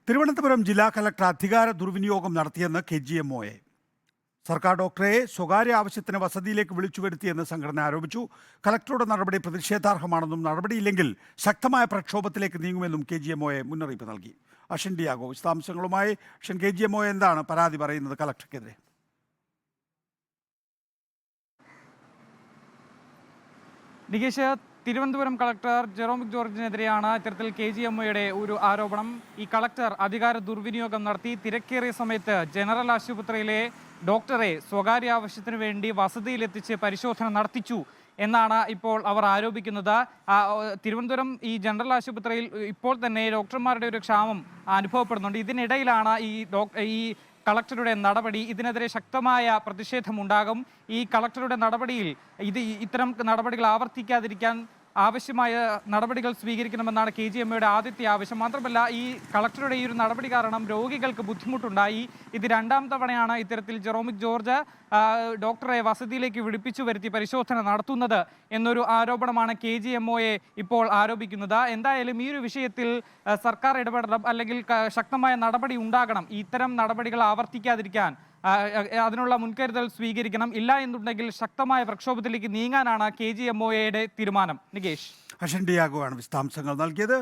തിരുവനന്തപുരം ജില്ലാ കളക്ടർ അധികാര ദുർവിനിയോഗം നടത്തിയെന്ന് KGMOA. സർക്കാർ ഡോക്ടറെ സ്വകാര്യ ആവശ്യത്തിന് വസതിയിലേക്ക് വിളിച്ചു വരുത്തിയെന്ന് സംഘടന ആരോപിച്ചു. കളക്ടറുടെ നടപടി പ്രതിഷേധാർഹമാണെന്നും നടപടിയില്ലെങ്കിൽ ശക്തമായ പ്രക്ഷോഭത്തിലേക്ക് നീങ്ങുമെന്നും KGMOA മുന്നറിയിപ്പ് നൽകി. അശ്വിൻ ഡിയാഗോ വിശദാംശങ്ങളുമായി. അശ്വിൻ, KGMOA എന്താണ് പരാതി പറയുന്നത് കളക്ടർക്കെതിരെ? നികേഷ്, തിരുവനന്തപുരം കളക്ടർ ജെറോമിക് ജോർജിനെതിരെയാണ് ഇത്തരത്തിൽ KGMOയുടെ ഒരു ആരോപണം. ഈ കളക്ടർ അധികാര ദുർവിനിയോഗം നടത്തി തിരക്കേറിയ സമയത്ത് ജനറൽ ആശുപത്രിയിലെ ഡോക്ടറെ സ്വകാര്യ ആവശ്യത്തിന് വേണ്ടി വസതിയിലെത്തിച്ച് പരിശോധന നടത്തിച്ചു എന്നാണ് ഇപ്പോൾ അവർ ആരോപിക്കുന്നത്. തിരുവനന്തപുരം ഈ ജനറൽ ആശുപത്രിയിൽ ഇപ്പോൾ തന്നെ ഡോക്ടർമാരുടെ ഒരു ക്ഷാമം അനുഭവപ്പെടുന്നുണ്ട്. ഇതിനിടയിലാണ് ഈ കളക്ടറുടെ നടപടി. ഇതിനെതിരെ ശക്തമായ പ്രതിഷേധമുണ്ടാകും. ഈ കളക്ടറുടെ നടപടിയിൽ ഇത്തരം നടപടികൾ ആവർത്തിക്കാതിരിക്കാൻ ആവശ്യമായ നടപടികൾ സ്വീകരിക്കണമെന്നാണ് KGMOയുടെ ആദ്യത്തെ ആവശ്യം. മാത്രമല്ല, ഈ കളക്ടറുടെ ഈ ഒരു നടപടി കാരണം രോഗികൾക്ക് ബുദ്ധിമുട്ടുണ്ടായി. ഇത് രണ്ടാം തവണയാണ് ഇത്തരത്തിൽ ജെറോമിക് ജോർജ് ഡോക്ടറെ വസതിയിലേക്ക് വിളിപ്പിച്ചു വരുത്തി പരിശോധന നടത്തുന്നത് എന്നൊരു ആരോപണമാണ് KGMOയെ ഇപ്പോൾ ആരോപിക്കുന്നത്. എന്തായാലും ഈ ഒരു വിഷയത്തിൽ സർക്കാർ ഇടപെടണം, അല്ലെങ്കിൽ ശക്തമായ നടപടി ഉണ്ടാകണം. ഇത്തരം നടപടികൾ ആവർത്തിക്കാതിരിക്കാൻ അതിനുള്ള മുൻകരുതൽ സ്വീകരിക്കണം. ഇല്ല എന്നുണ്ടെങ്കിൽ ശക്തമായ പ്രക്ഷോഭത്തിലേക്ക് നീങ്ങാനാണ് KGMOയുടെ തീരുമാനം. നികേഷ്, അശ്വിൻ ഡിയാഗോ ആണ് വിശദാംശങ്ങൾ നൽകിയത്.